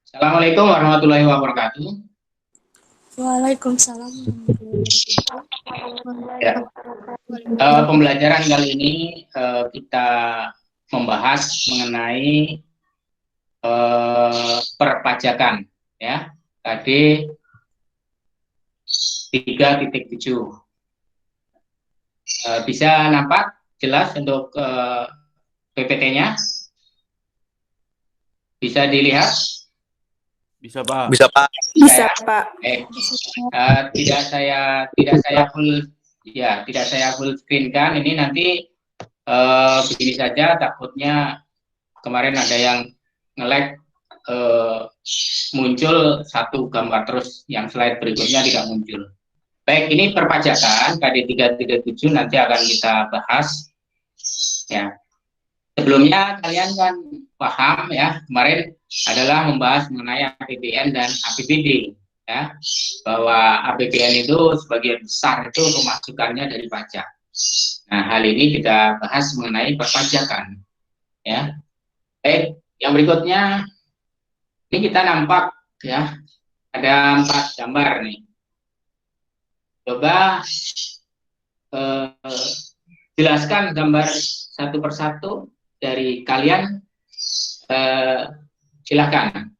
Assalamualaikum warahmatullahi wabarakatuh. Waalaikumsalam warahmatullahi Ya, wabarakatuh. pembelajaran kali ini kita membahas mengenai perpajakan, ya, KD 3.7. Bisa nampak jelas untuk PPT-nya? Bisa dilihat? Bisa, Pak. Bisa, Pak. Bisa, Ya. Pak. Tidak saya full screen-kan. Ini nanti begini saja, takutnya kemarin ada yang nge-lag, muncul satu gambar terus yang slide berikutnya tidak muncul. Baik, ini perpajakan KD 337 nanti akan kita bahas, ya. Sebelumnya kalian kan paham, ya, kemarin adalah membahas mengenai APBN dan APBD, ya, bahwa APBN itu sebagian besar itu pemasukannya dari pajak. Nah, hal ini kita bahas mengenai perpajakan, ya. Baik, yang berikutnya ini kita nampak, ya, ada 4 gambar nih. Coba jelaskan gambar satu persatu dari kalian. Silakan.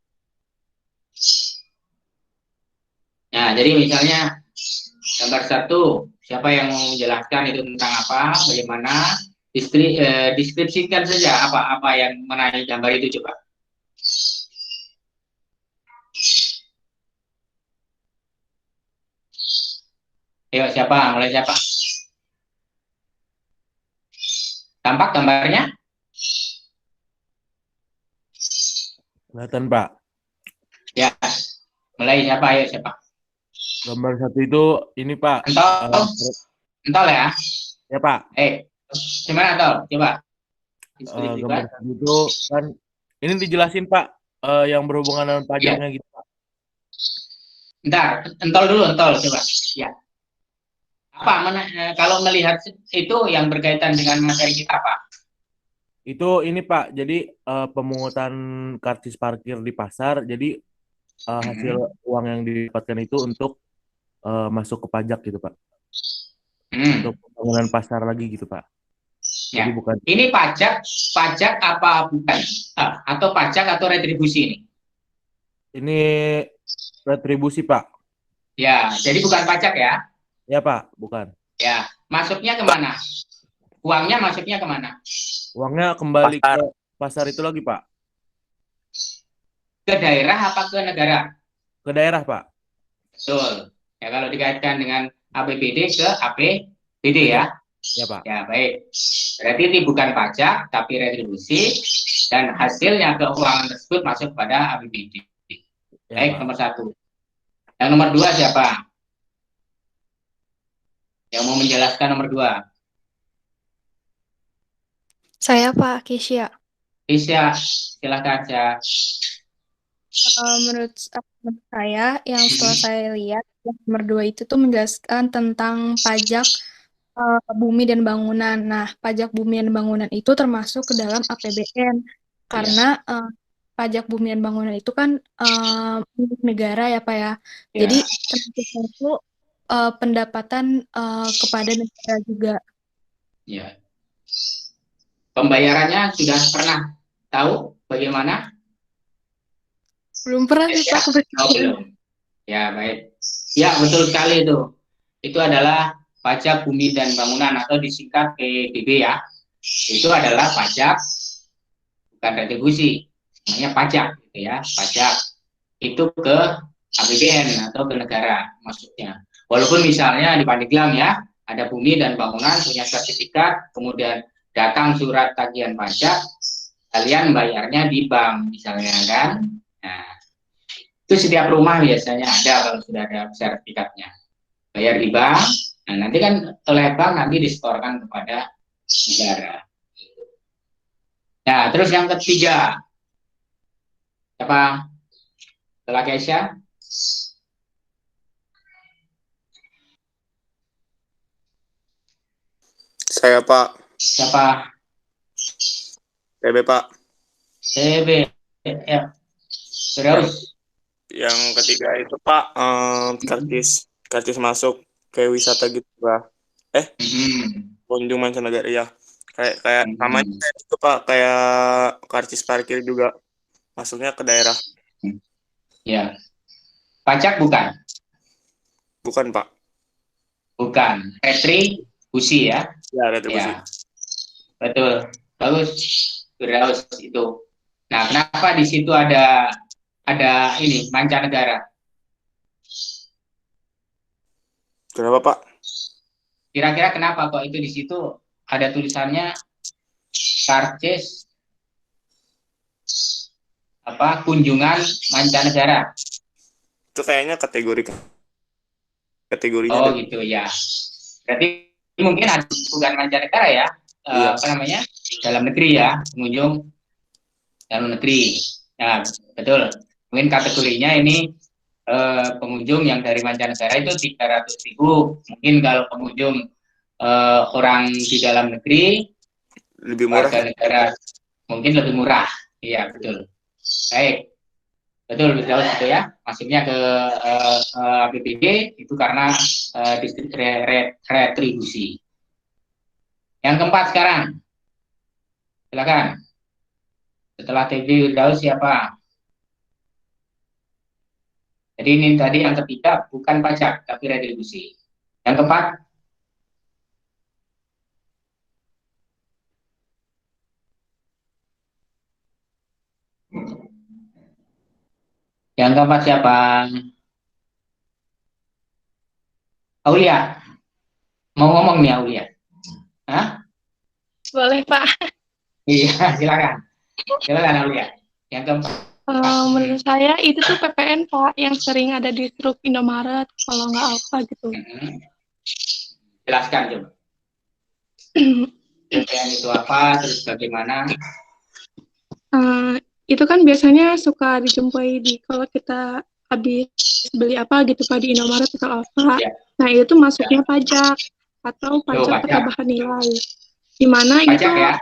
Nah, jadi misalnya gambar satu, siapa yang mau menjelaskan itu tentang apa, bagaimana, deskripsikan saja apa yang mengenai gambar itu, coba. Ayo, siapa? Mulai siapa? Tampak gambarnya? Kelihatan, Pak. Ya. Mulai siapa? Ayo, siapa? Gambar satu itu ini, Pak. Entol ya? Ya, Pak. Gimana, Entol? Coba. Gambar satu itu kan ini dijelasin, Pak, yang berhubungan dengan pajaknya gitu, Pak. Bentar, Entol dulu, Entol, coba. Ya. Kalau melihat itu yang berkaitan dengan materi kita, apa? Itu ini, Pak. Jadi pemungutan karcis parkir di pasar. Jadi hasil uang yang didapatkan itu untuk masuk ke pajak gitu, Pak. Untuk pembangunan pasar lagi gitu, Pak. Ya. Jadi bukan. Ini pajak apa bukan? Atau pajak atau retribusi ini? Ini retribusi, Pak. Ya, jadi bukan pajak ya? Ya, Pak, bukan. Ya, masuknya kemana? Uangnya masuknya kemana? Uangnya kembali ke pasar itu lagi, Pak. Ke daerah apa ke negara? Ke daerah, Pak. Betul. Ya, kalau dikaitkan dengan APBD ke APBD ya? Ya, Pak. Ya, baik. Berarti ini bukan pajak, tapi retribusi, dan hasilnya keuangan tersebut masuk pada APBD. Ya, Baik, Pak. nomor 1. Yang nomor 2 siapa? Yang mau menjelaskan nomor 2? Saya, Pak Kisya. Isya, silakan aja. Menurut saya, yang setelah saya lihat, yang nomor 2 itu tuh menjelaskan tentang pajak bumi dan bangunan. Nah, pajak bumi dan bangunan itu termasuk ke dalam APBN. Karena pajak bumi dan bangunan itu kan milik negara ya, Pak ya. Jadi, termasuk itu pendapatan kepada negara juga. Ya. Pembayarannya sudah pernah tahu bagaimana? Belum pernah sih, Pak. Oh, belum. Ya, baik. Ya, betul sekali itu. Itu adalah pajak bumi dan bangunan atau disingkat PBB ya. Itu adalah pajak, bukan retribusi. Namanya pajak gitu ya, pajak. Itu ke APBN atau ke negara maksudnya. Walaupun misalnya di Pandeglang ya, ada bumi dan bangunan punya sertifikat, kemudian datang surat tagihan pajak, kalian bayarnya di bank misalnya kan. Nah, itu setiap rumah biasanya ada kalau sudah ada sertifikatnya. Bayar di bank, nah nanti kan oleh bank nanti disetorkan kepada negara. Nah, terus yang ketiga, siapa? Setelah Kesha? Saya, Pak. Siapa? TB, Pak. TB. Ya. Terus, Yang ketiga itu Pak, karcis masuk ke wisata gitu Pak. Kunjung mancanegara ya. Kayak namanya kayak itu Pak, kayak karcis parkir juga masuknya ke daerah. ya, pajak bukan, Bukan Pak. bukan, retribusi ya, Ya, retribusi. ya, betul, bagus, Firdaus itu. Nah, kenapa di situ ada ini mancanegara? Kenapa Pak? Kira-kira kenapa kok itu di situ ada tulisannya karcis kunjungan mancanegara? Itu kayaknya kategorinya Oh gitu ya. Berarti mungkin ada bukan mancanegara ya, Iya. dalam negeri ya, pengunjung dalam negeri. Nah betul. Mungkin kategorinya ini pengunjung yang dari mancanegara itu 300.000. Mungkin kalau pengunjung orang di dalam negeri, lebih murah. warga negara mungkin lebih murah. Iya betul. Baik. Betul, betul itu ya. Masuknya ke APBD itu karena retribusi. Yang keempat sekarang, silakan. Setelah TB Firdaus siapa? Jadi ini tadi yang ketiga bukan pajak tapi retribusi. Yang keempat, siapa? Aulia, mau ngomong nih Aulia? Hah? Boleh, Pak. Iya, silakan. Silakan Aulia. Yang keempat. Menurut saya itu tuh PPN, Pak, yang sering ada di truk Indomaret, kalau nggak apa gitu. Jelaskan coba. PPN itu apa, terus bagaimana? Itu kan biasanya suka dijumpai kalau kita habis beli apa gitu Pak di Indomaret atau apa. Ya. Nah itu masuknya pajak atau pajak pertambahan nilai. Di mana itu ya?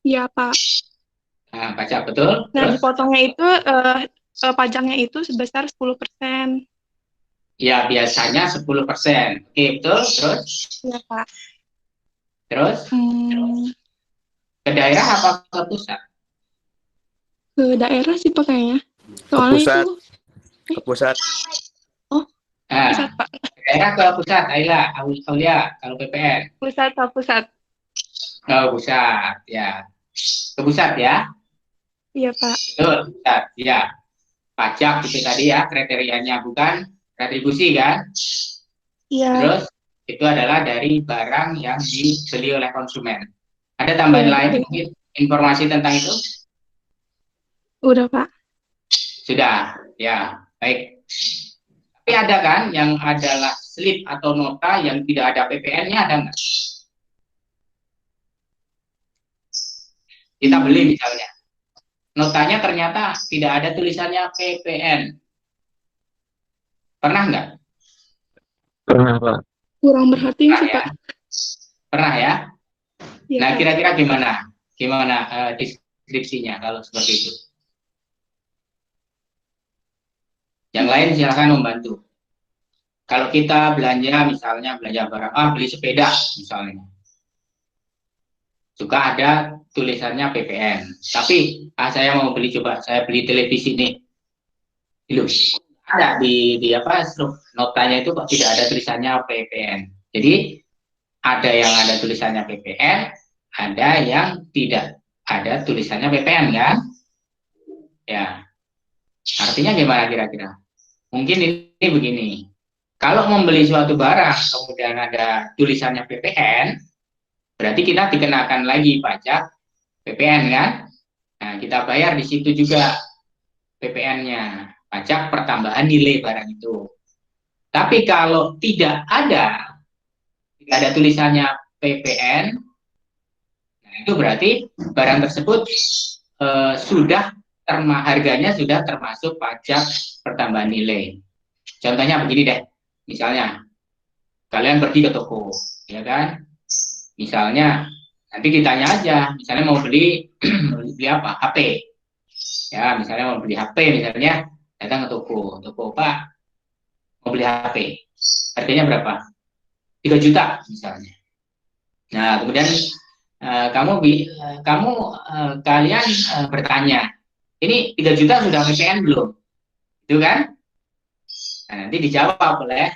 Iya Pak. Nah, pajak betul. Nah dipotongnya itu pajaknya itu sebesar 10%. Ya biasanya 10%. Oke betul. Terus? Iya Pak. Terus? Ke daerah apa ke pusat? Ke daerah sih Pak kayaknya. Soalnya ke pusat. Oh, pusat Pak. Daerah ke pusat, Aulia, kalau PPN. Pusat Pak, pusat. Oh, pusat, ya. Ke pusat ya? Iya Pak. Betul, pusat, ya. Pajak itu tadi ya, kriterianya bukan retribusi kan? Iya. Terus itu adalah dari barang yang dibeli oleh konsumen. Ada tambahan lain mungkin informasi tentang itu? Udah Pak. Sudah, ya, baik. Tapi ada kan yang adalah slip atau nota yang tidak ada PPN-nya, ada nggak? Kita beli misalnya, notanya ternyata tidak ada tulisannya PPN. Pernah nggak? Pernah Pak. Kurang berhati sih Pak. Pernah ya? Ya, nah kira-kira gimana? Deskripsinya kalau seperti itu? Yang lain silakan membantu. Kalau kita belanja misalnya belanja barang, beli sepeda misalnya, suka ada tulisannya PPN. Tapi saya mau beli, coba saya beli televisi nih, loh, ada di notanya itu kok tidak ada tulisannya PPN. Jadi ada yang ada tulisannya PPN, ada yang tidak ada tulisannya PPN kan? Ya, artinya gimana kira-kira? Mungkin ini begini. Kalau membeli suatu barang kemudian ada tulisannya PPN, berarti kita dikenakan lagi pajak PPN kan? Nah, kita bayar di situ juga PPN-nya, pajak pertambahan nilai barang itu. Tapi kalau tidak ada tulisannya PPN, nah itu berarti barang tersebut harganya sudah termasuk pajak pertambahan nilai. Contohnya begini deh, misalnya kalian pergi ke toko, ya kan? Misalnya nanti ditanya aja, misalnya mau beli apa? HP. Ya, misalnya mau beli HP, misalnya datang ke toko, Pak, mau beli HP, harganya berapa? 3 juta misalnya. Nah, kemudian kalian bertanya, ini 3 juta sudah PPN belum? Itu kan? Nah, nanti dijawab oleh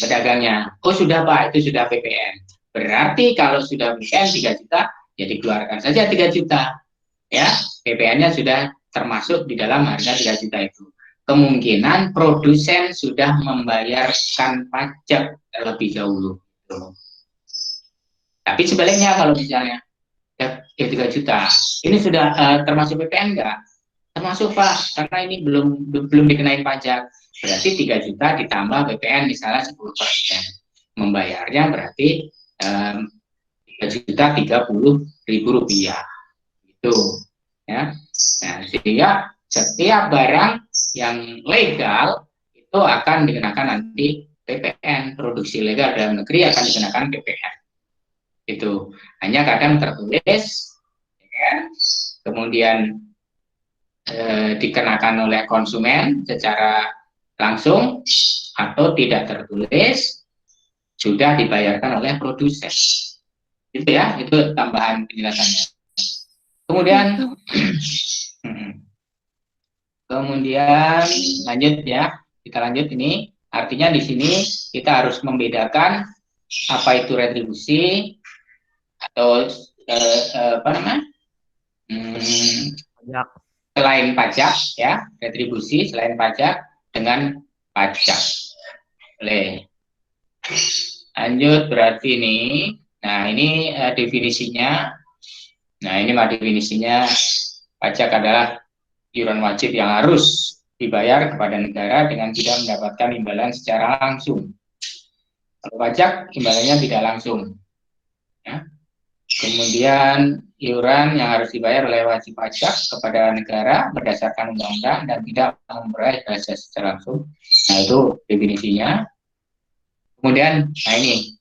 pedagangnya, oh sudah Pak, itu sudah PPN. Berarti kalau sudah PPN 3 juta, ya dikeluarkan saja 3 juta. Ya, PPN-nya sudah termasuk di dalam harga 3 juta itu. Kemungkinan produsen sudah membayarkan pajak terlebih dahulu. Tapi sebaliknya kalau misalnya ya 3 juta, ini sudah termasuk PPN enggak? Termasuk Pak, karena ini belum dikenain pajak. Berarti 3 juta ditambah PPN misalnya 10%. Membayarnya berarti 3.030.000 rupiah. Itu ya. Nah, sehingga setiap barang yang legal itu akan dikenakan nanti PPN. Produksi legal dalam negeri akan dikenakan PPN. Itu hanya kadang tertulis ya, kemudian dikenakan oleh konsumen secara langsung atau tidak tertulis sudah dibayarkan oleh produsen. Itu ya, itu tambahan penjelasannya. Kemudian lanjut ya, kita lanjut ini. Artinya di sini kita harus membedakan apa itu retribusi atau apa namanya? Selain pajak ya, retribusi selain pajak dengan pajak. Lanjut berarti ini. Nah, ini definisinya. Nah, ini definisinya, pajak adalah iuran wajib yang harus dibayar kepada negara dengan tidak mendapatkan imbalan secara langsung. Kalau pajak imbalannya tidak langsung. Ya. Kemudian iuran yang harus dibayar oleh wajib pajak kepada negara berdasarkan undang-undang dan tidak memperoleh jasa secara langsung. Nah, itu definisinya. Kemudian, nah ini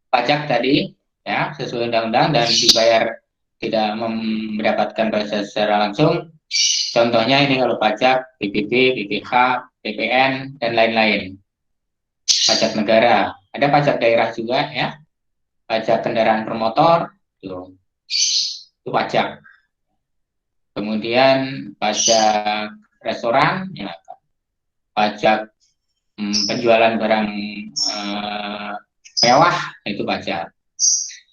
pajak tadi ya sesuai undang-undang dan dibayar tidak mendapatkan jasa secara langsung. Contohnya ini kalau pajak PBB, BPH, PPN dan lain-lain. Pajak negara, ada pajak daerah juga ya. Pajak kendaraan bermotor, itu pajak. Kemudian pajak restoran, ya, pajak penjualan barang mewah, itu pajak.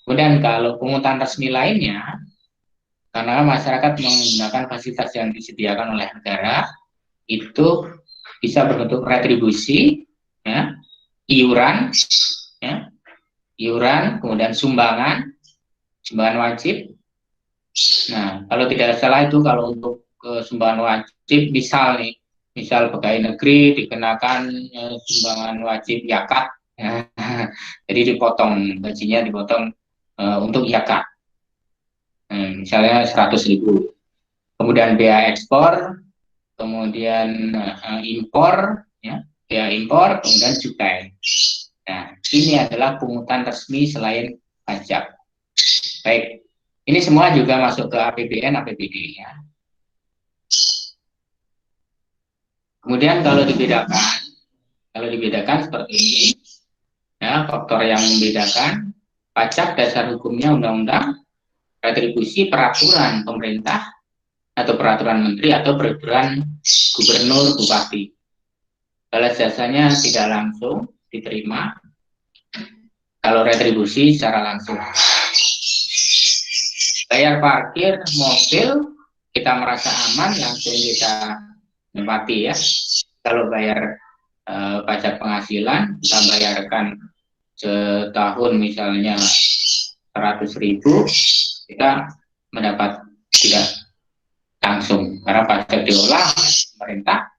Kemudian kalau pungutan resmi lainnya, karena masyarakat menggunakan fasilitas yang disediakan oleh negara, itu bisa berbentuk retribusi, ya, iuran, ya, iuran, kemudian sumbangan wajib. Nah, kalau tidak salah itu kalau untuk sumbangan wajib, misal pegawai negeri dikenakan sumbangan wajib yakat, ya. Jadi dipotong gajinya, dipotong untuk yakat, misalnya 100.000. Kemudian bea ekspor, kemudian impor, ya, bea impor, kemudian cukai. Nah, ini adalah pungutan resmi selain pajak. Baik, ini semua juga masuk ke APBN, APBD ya. Kemudian kalau dibedakan seperti ini, ya, faktor yang membedakan: pajak dasar hukumnya undang-undang, retribusi peraturan pemerintah atau peraturan menteri atau peraturan gubernur, bupati. Balas jasanya tidak langsung diterima, kalau retribusi secara langsung. Bayar parkir mobil, kita merasa aman, langsung kita tempati ya. Kalau bayar pajak penghasilan, kita bayarkan setahun misalnya 100.000, kita mendapat tidak langsung, karena pajak diolah pemerintah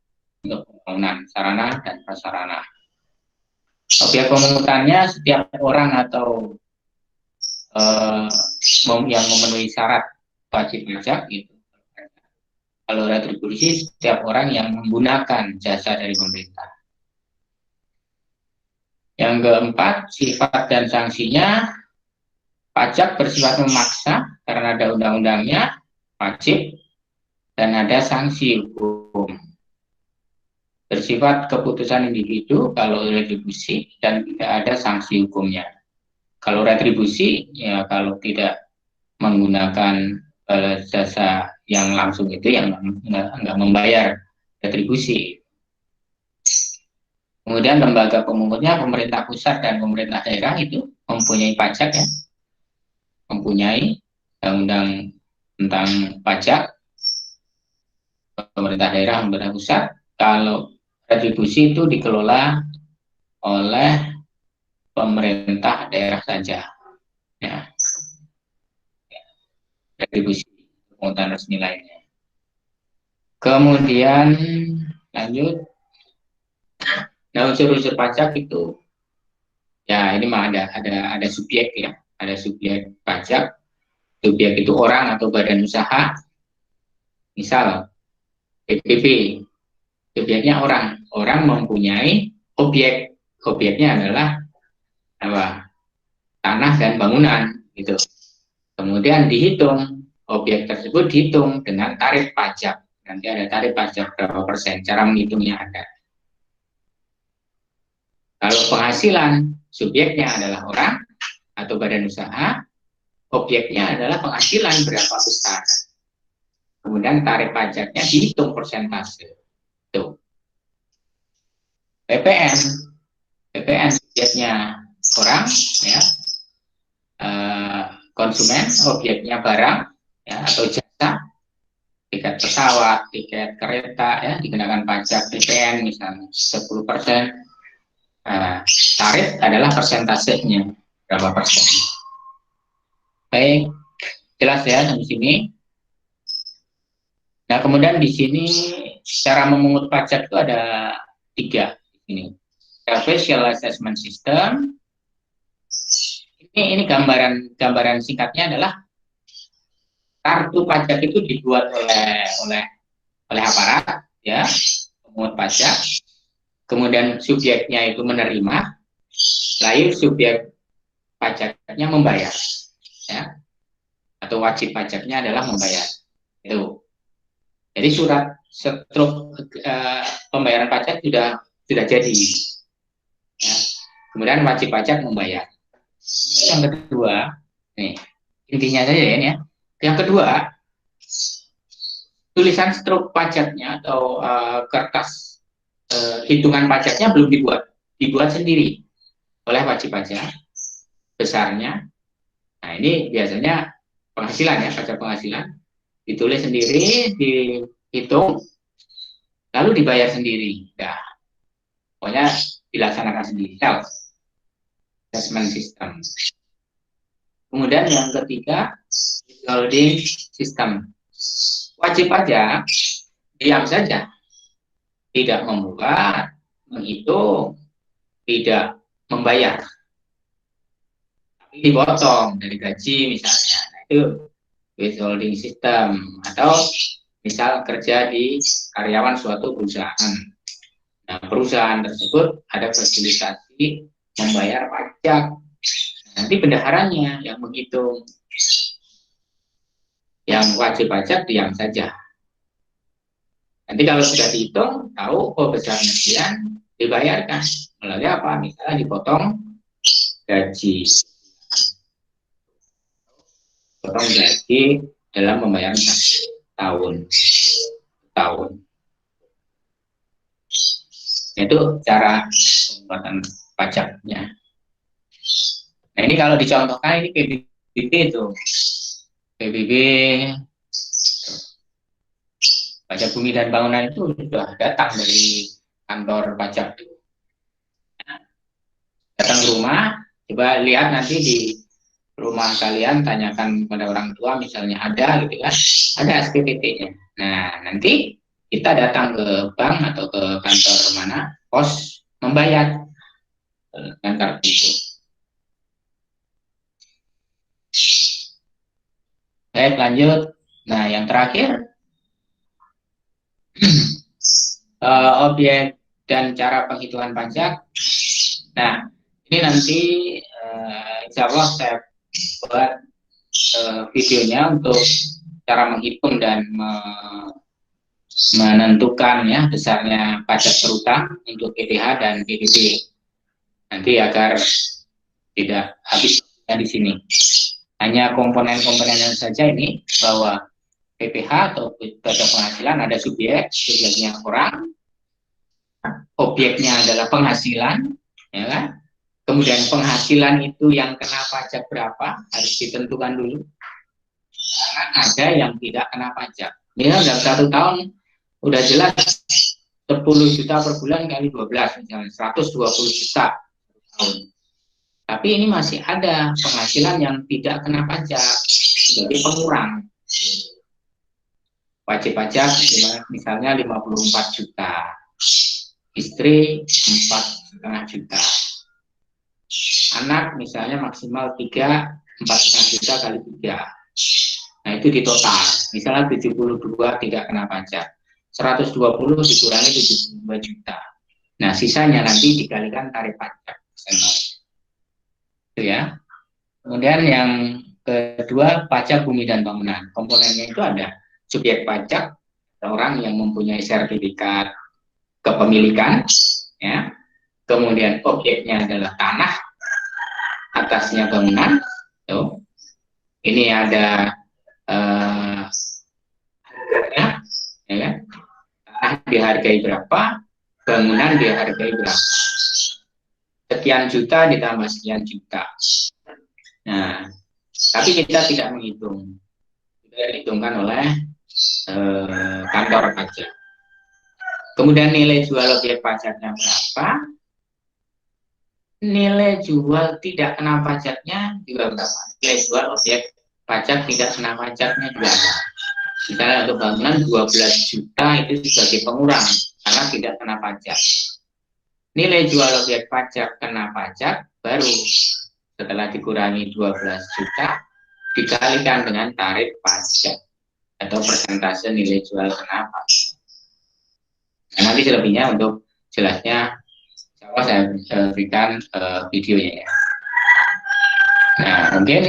untuk pembangunan sarana dan prasarana. Objek pemungutannya setiap orang atau yang memenuhi syarat wajib pajak itu. Kalau retribusi setiap orang yang menggunakan jasa dari pemerintah. Yang keempat, sifat dan sanksinya. Pajak bersifat memaksa karena ada undang-undangnya, wajib, dan ada sanksi hukum. Bersifat keputusan individu kalau retribusi, dan tidak ada sanksi hukumnya. Kalau retribusi, ya kalau tidak menggunakan jasa yang langsung itu yang nggak membayar retribusi. Kemudian lembaga pemungutnya pemerintah pusat dan pemerintah daerah itu mempunyai pajak ya, mempunyai undang-undang tentang pajak. Pemerintah daerah, pemerintah pusat. Kalau retribusi itu dikelola oleh pemerintah daerah saja. Ya. Retribusi pungutan resmi lainnya. Kemudian lanjut. Nah, unsur-unsur pajak itu ya ini mah ada subjek ya, ada subjek pajak. Subjek itu orang atau badan usaha. Misal PPP, subjeknya orang. Orang mempunyai objek. Objeknya adalah apa? Tanah dan bangunan gitu. Kemudian dihitung, objek tersebut dihitung dengan tarif pajak. Nanti ada tarif pajak berapa persen, cara menghitungnya ada. Kalau penghasilan, subjeknya adalah orang atau badan usaha, objeknya adalah penghasilan berapa besar. Kemudian tarif pajaknya dihitung persentase. Tuh. PPN subjeknya orang, ya, konsumen, objeknya barang, ya, atau jasa, tiket pesawat, tiket kereta, ya, dikenakan pajak PPN misalnya 10%. Tarif adalah persentasenya berapa persen. Baik, jelas ya sampai sini. Nah, kemudian di sini cara memungut pajak itu ada 3 ini. Special Assessment System. Ini gambaran singkatnya adalah kartu pajak itu dibuat oleh aparat ya, pemungut pajak. Kemudian subjeknya itu menerima, lalu subjek pajaknya membayar, ya, atau wajib pajaknya adalah membayar. Itu. Jadi surat struk pembayaran pajak sudah jadi. Ya. Kemudian wajib pajak membayar. Yang kedua, nih intinya saja ya. Yang kedua, tulisan struk pajaknya atau kertas hitungan pajaknya belum dibuat sendiri oleh wajib pajak besarnya. Nah, ini biasanya penghasilan ya, pajak penghasilan ditulis sendiri, dihitung, lalu dibayar sendiri. Nah, pokoknya dilaksanakan sendiri. Self assessment system. Kemudian yang ketiga, withholding system. Wajib pajak diam saja, tidak membuat, menghitung, tidak membayar, tapi dipotong dari gaji misalnya. Nah, itu withholding system. Atau misal kerja di karyawan suatu perusahaan. Nah, perusahaan tersebut ada fasilitasi membayar pajak. Nanti bendaharanya yang menghitung. Yang wajib pajak diam saja. Nanti kalau sudah dihitung, tahu besarnya sekian, dibayarkan. Melalui apa? Misalnya dipotong gaji. Potong gaji dalam membayar tahun. Itu cara pembuatan pajaknya. Nah, ini kalau dicontohkan ini PBB itu. PBB pajak bumi dan bangunan itu sudah datang dari kantor pajak. Datang ke rumah, coba lihat nanti di rumah kalian, tanyakan pada orang tua misalnya ada gitu kan, ada SPPT-nya. Nah, nanti kita datang ke bank atau ke kantor mana, pos, membayar dengan kartu itu. Baik, lanjut. Nah, yang terakhir, objek dan cara penghitungan pajak. Nah, ini nanti insya Allah saya buat videonya untuk cara menghitung dan menentukan ya besarnya pajak berutang untuk PPh dan PDB. Nanti agar tidak habis di sini. Hanya komponen-komponennya saja ini, bahwa PPh atau pajak penghasilan ada subjeknya orang, objeknya adalah penghasilan, ya kan? Kemudian penghasilan itu yang kena pajak berapa harus ditentukan dulu. Karena ada yang tidak kena pajak. Misal dalam 1 tahun udah jelas 10 juta per bulan kali 12, misalnya 120 juta per tahun. Tapi ini masih ada penghasilan yang tidak kena pajak sebagai pengurang. Wajib pajak misalnya 54 juta, istri 4,5 juta. Anak misalnya maksimal 4,5 juta kali 3. Nah itu di total, misalnya 72 tidak kena pajak, 120 dikurangi 72 juta. Nah sisanya nanti dikalikan tarif pajak. Itu ya. Kemudian yang kedua, pajak bumi dan bangunan. Komponennya itu ada subjek pajak, orang yang mempunyai sertifikat kepemilikan, ya. Kemudian objeknya adalah tanah, atasnya bangunan. Tuh. Ini ada harganya, ya kan? Tanah dihargai berapa, bangunan dihargai berapa. Sekian juta ditambah sekian juta. Nah, tapi kita tidak menghitung. Tidak dihitungkan oleh kantor pajak. Kemudian nilai jual objek pajaknya berapa? Nilai jual tidak kena pajaknya juga berapa? Nilai jual objek pajak tidak kena pajaknya juga ada. Misalnya untuk bangunan 12 juta itu sebagai pengurang karena tidak kena pajak. Nilai jual objek pajak kena pajak baru setelah dikurangi 12 juta dikalikan dengan tarif pajak atau persentase nilai jual kena pajak. Nah, nanti selebihnya untuk jelasnya saya berikan videonya ya. Nah mungkin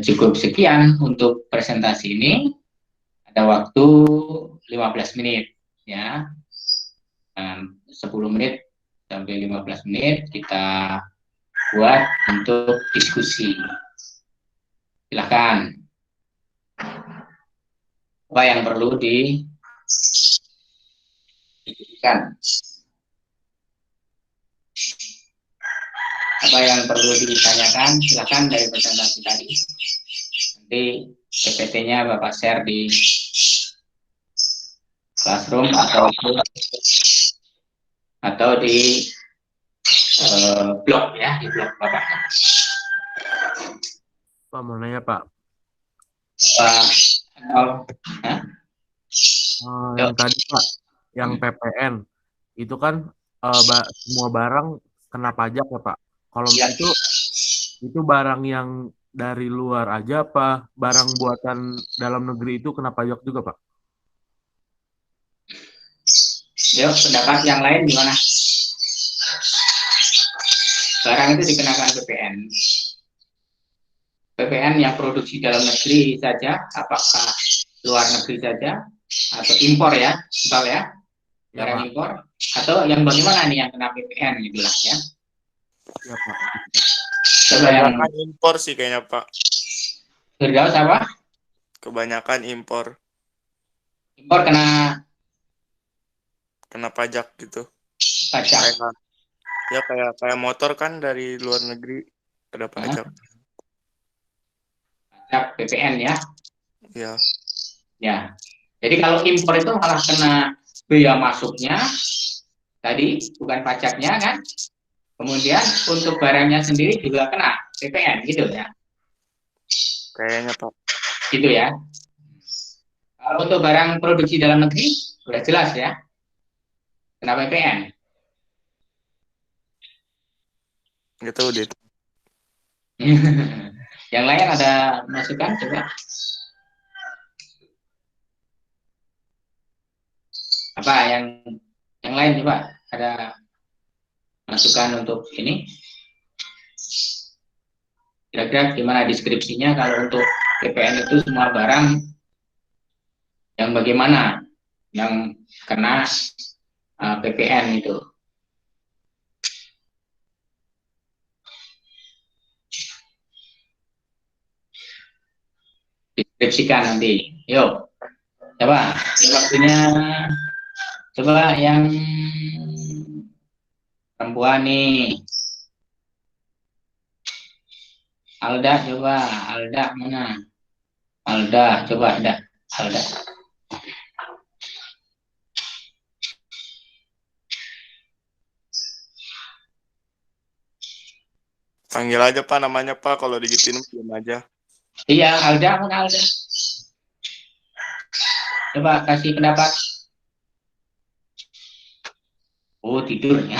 cukup sekian untuk presentasi ini. Ada waktu 15 menit ya. 10 menit sampai 15 menit kita buat untuk diskusi. Silakan. Apa yang perlu didiskusikan? Apa yang perlu ditanyakan? Silakan dari presentasi tadi. Nanti PPT-nya Bapak share di Classroom atau di blog ya, di blog Bapak. Pak mau nanya Pak. Yang tadi Pak, yang PPN itu kan semua barang kena pajak ya Pak. Kalau Ya. itu barang yang dari luar aja apa barang buatan dalam negeri itu kena pajak juga Pak? Yuk, pendapat yang lain gimana? Barang itu dikenakan PPN. PPN yang produksi dalam negeri saja, apakah luar negeri saja, atau impor ya, total ya, barang Pak. impor, atau yang bagaimana nih yang kena PPN gitulah ya? Ya Pak. Kebanyakan impor sih kayaknya Pak. Firdaus apa? Kebanyakan impor. Impor kena pajak gitu. pajak. Kayak motor kan dari luar negeri ada pajak. Pajak PPN ya. Ya. Ya. Jadi kalau impor itu malah kena bea masuknya tadi, bukan pajaknya kan. Kemudian untuk barangnya sendiri juga kena PPN gitu ya. Kayaknya Pak. Gitu ya. Kalau untuk barang produksi dalam negeri sudah jelas ya. Kena PPN. Gitu deh. Yang lain ada masukan coba? Apa yang lain coba? Ada masukan untuk ini? Kira-kira gimana deskripsinya kalau untuk PPN itu semua barang Yang bagaimana? Yang kena PPN itu. Deskripsikan nanti. Yuk, coba waktunya. Coba yang perempuan nih. Alda, coba. Alda mana? Alda, coba Alda. Alda. Panggil aja Pak namanya Pak, kalau digituin diam aja. Iya, Alda mana Alda? Coba kasih pendapat. Oh, tidurnya.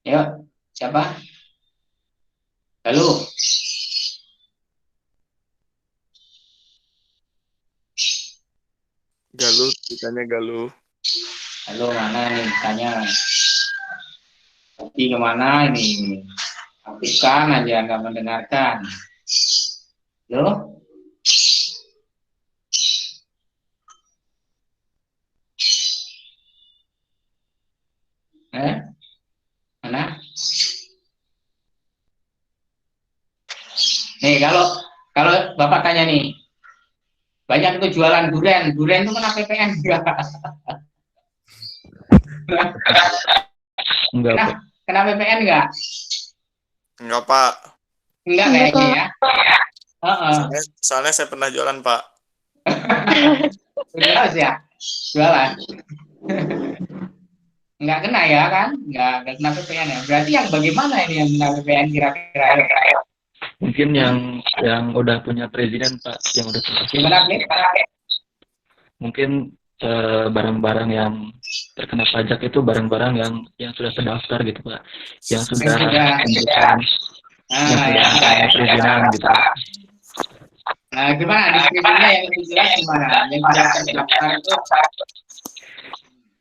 Yuk, siapa? Lalu, Galuh, ditanya Galuh. lalu mana nih tanya? Tapi kemana ini? Aktifkan aja, nggak mendengarkan. Loh? Mana? Nih, kalau Bapak tanya nih, banyak itu jualan durian. Durian itu kena PPN enggak? Enggak, Kena, Pak. kena PPN enggak? Enggak Pak. Enggak Enggak, kayaknya Pak. ya. Heeh. Soalnya saya pernah jualan Pak. Jelas ya, jualan. Enggak kena ya kan? Enggak kena PPN ya. Berarti yang bagaimana ini yang kena PPN kira-kira? Mungkin yang udah punya presiden, Pak, yang udah punya Gimana, Blit? mungkin barang-barang yang terkena pajak itu barang-barang yang sudah terdaftar gitu, Pak, yang sudah menunjukkan yang sudah ya. punya perizinan gitu, Pak. Nah, gimana deskripsinya yang lebih jelas gimana? Yang sudah terdaftar itu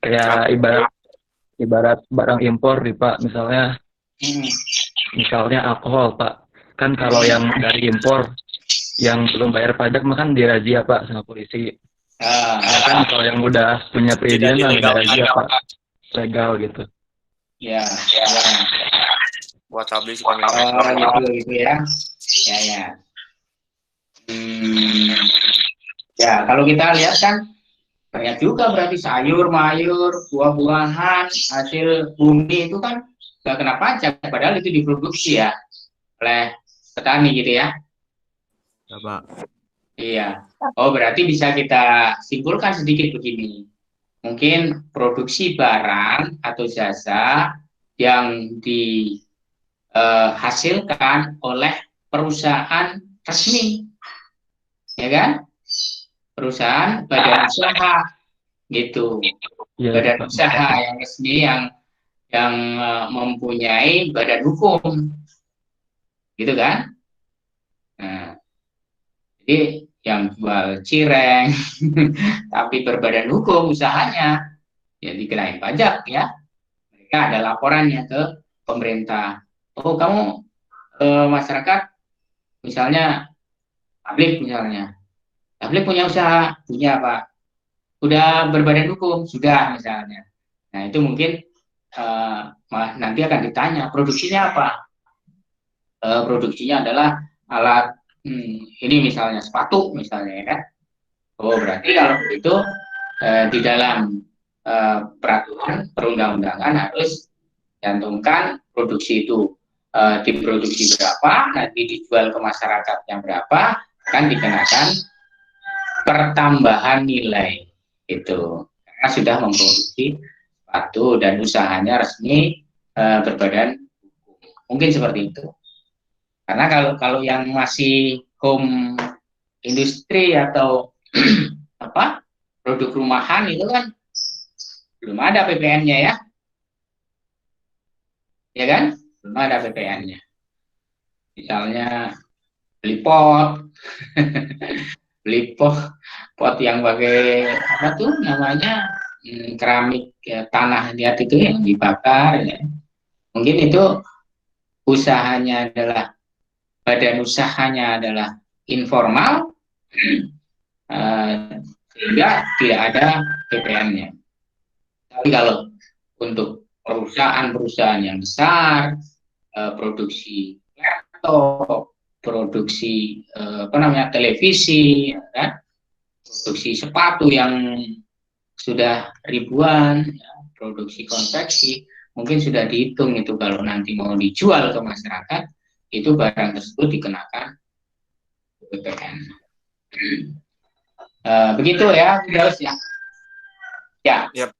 Kayak ibarat barang impor nih, Pak, misalnya alkohol, Pak. Kan kalau yang dari impor yang belum bayar pajak mah kan dirazia, Pak, sama polisi. Ya kan kalau yang udah punya perizinan mah dirazia, Pak, legal gitu. ya. Buat habis gitu ya. Ya. Ya, kalau kita lihat kan banyak juga berarti sayur, mayur, buah-buahan, hasil bumi itu kan nggak kena pajak, padahal itu diproduksi ya oleh petani gitu ya. Ya, Pak. Iya. Oh, berarti bisa kita simpulkan sedikit begini. Mungkin produksi barang atau jasa yang dihasilkan oleh perusahaan resmi, ya kan? Perusahaan badan usaha gitu. Ya, Badan Pak. usaha yang resmi yang mempunyai badan hukum, gitu kan? Nah, jadi yang jual cireng tapi berbadan hukum usahanya, ya dikenain pajak ya. Mereka ada laporannya ke pemerintah. Oh, kamu masyarakat misalnya publik misalnya. Publik punya usaha, punya Pak. Udah berbadan hukum, sudah misalnya. Nah, itu mungkin nanti akan ditanya produksinya apa. Produksinya adalah alat ini misalnya sepatu misalnya ya kan. Oh, berarti kalau begitu di dalam peraturan perundang-undangan harus cantumkan produksi itu diproduksi berapa, nanti dijual ke masyarakat yang berapa, akan dikenakan pertambahan nilai itu karena sudah memproduksi sepatu dan usahanya resmi berbadan hukum. Mungkin seperti itu. Karena kalau yang masih home industri atau apa produk rumahan itu kan belum ada PPN-nya ya kan? Belum ada PPN-nya. Misalnya beli pot, beli pot yang pakai apa tuh namanya keramik ya, tanah liat itu yang dibakar ya. Mungkin itu usahanya adalah badan usahanya adalah informal, sehingga tidak ada PPN-nya. Tapi kalau untuk perusahaan-perusahaan yang besar, produksi laptop, produksi televisi, kan? Produksi sepatu yang sudah ribuan, ya, produksi konveksi, mungkin sudah dihitung itu kalau nanti mau dijual ke masyarakat, itu barang tersebut dikenakan PPN. Begitu ya, terus ya. Ya. Yep.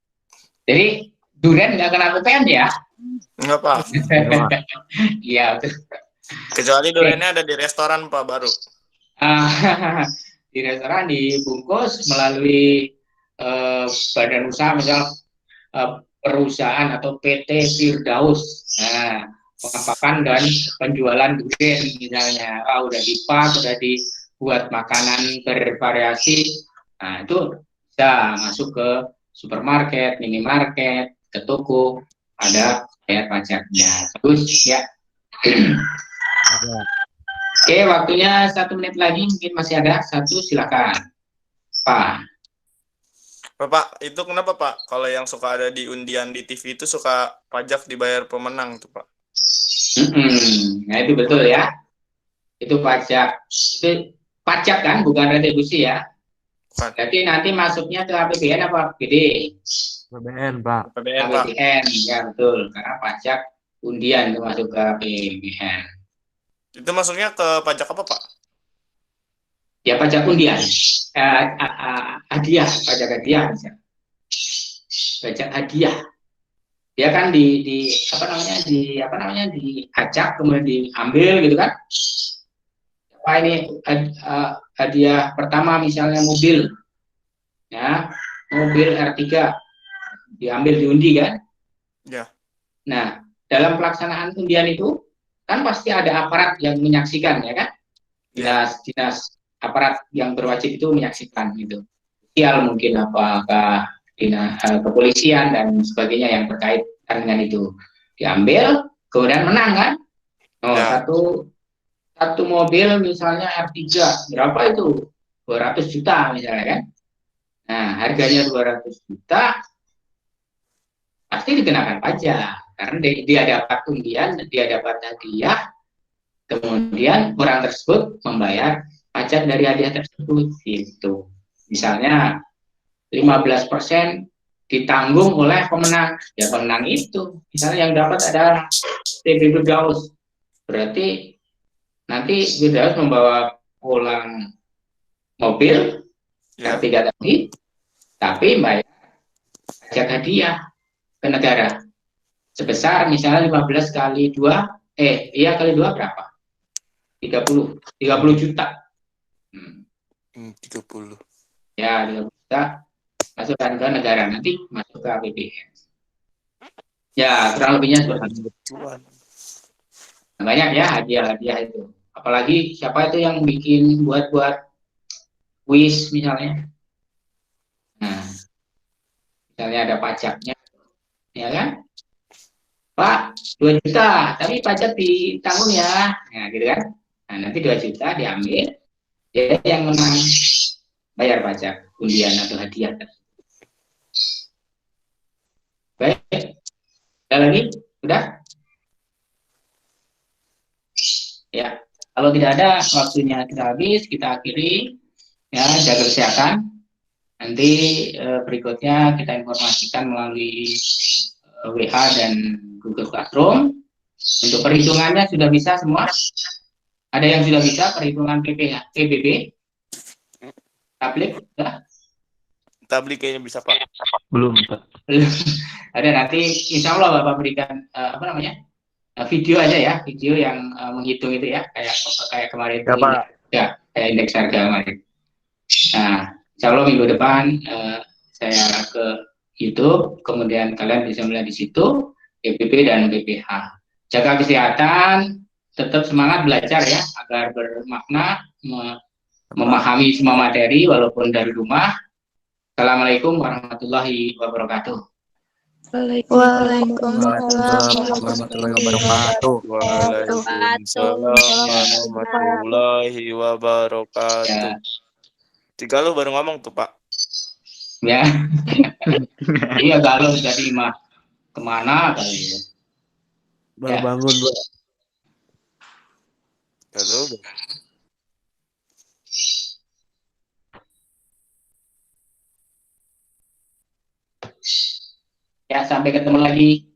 Jadi durian nggak kena PPN ya? Nggak, Pak. Iya. Kecuali duriannya ada di restoran, Pak, baru. Di restoran dibungkus melalui badan usaha, misal perusahaan atau PT Firdaus, pengapakan dan penjualan durian misalnya, udah dipak, udah dibuat makanan bervariasi, nah itu bisa masuk ke supermarket, minimarket, ke toko, ada bayar pajaknya. Bagus ya. Oke, waktunya 1 menit lagi, mungkin masih ada satu, silakan Pak. Pak, itu kenapa Pak? Kalau yang suka ada di undian di TV itu suka pajak dibayar pemenang tuh Pak? Nah itu betul ya. Itu pajak. Itu pajak kan, bukan retribusi ya. Bukan. Jadi nanti masuknya ke APBN apa APBD? APBN Pak. APBN Pak. APBN, ya betul. Karena pajak undian itu masuk ke APBN. Itu masuknya ke pajak apa Pak? Ya pajak undian, hadiah, pajak hadiah misalnya. Pajak hadiah. Dia kan diajak kemudian diambil gitu kan. Apa ini hadiah pertama misalnya mobil. Ya, mobil R3 diambil diundi kan? Ya. Nah, dalam pelaksanaan undian itu kan pasti ada aparat yang menyaksikan ya kan? Dinas aparat yang berwajib itu menyaksikan gitu. Sosial mungkin apakah dinas kepolisian dan sebagainya yang terkait dengan itu diambil, kemudian menang kan? Satu mobil misalnya R3 berapa itu? 200 juta misalnya kan? Nah, harganya 200 juta pasti dikenakan pajak karena dia dapat undian, dia dapat hadiah, kemudian orang tersebut membayar pajak dari hadiah tersebut gitu. Misalnya 15% ditanggung oleh pemenang. Ya pemenang itu misalnya yang dapat adalah TV Firdaus. Berarti nanti Firdaus membawa pulang mobil R3 tadi, tapi bayar pajak hadiah ke negara sebesar misalnya 15 kali 2 kali 2 berapa? 30 juta. 30. Ya, 30 juta masukkan ke negara, nanti masuk ke APBN. Ya, kurang lebihnya seperti itu. Banyak ya hadiah-hadiah itu. Apalagi siapa itu yang bikin buat kuis misalnya. Nah, misalnya ada pajaknya, ya kan? Pak, 2 juta, tapi pajak ditanggung ya. Nah, gitu kan? Nah, nanti 2 juta diambil, dia yang menang bayar pajak undian atau hadiah. Baik, ada lagi? Sudah? Ya, kalau tidak ada, waktunya kita habis, kita akhiri. Ya, jaga kesehatan. Nanti berikutnya kita informasikan melalui WA dan Google Classroom. Untuk perhitungannya sudah bisa semua? Ada yang sudah bisa perhitungan PBB? Tablik? Sudah? Tablik kayaknya bisa Pak. Belum Pak. Ada nanti insya Allah Bapak berikan video aja ya, video yang menghitung itu ya, kayak kemarin ya, Pak. Ya, kayak indeks harga kemarin. Nah, insya Allah minggu depan saya ke YouTube, kemudian kalian bisa melihat di situ PBB dan BPH. Jaga kesehatan, tetap semangat belajar ya, agar bermakna, memahami semua materi walaupun dari rumah. Assalamualaikum warahmatullahi wabarakatuh. Waalaikumsalam warahmatullahi wabarakatuh. Waalaikumsalam warahmatullahi wabarakatuh. Ya, Tiga lu baru ngomong tuh, Pak. ya. Iya galau jadi mah kemana kali ya. Baru Ya. bangun, Pak. Halo. Ya, sampai ketemu lagi.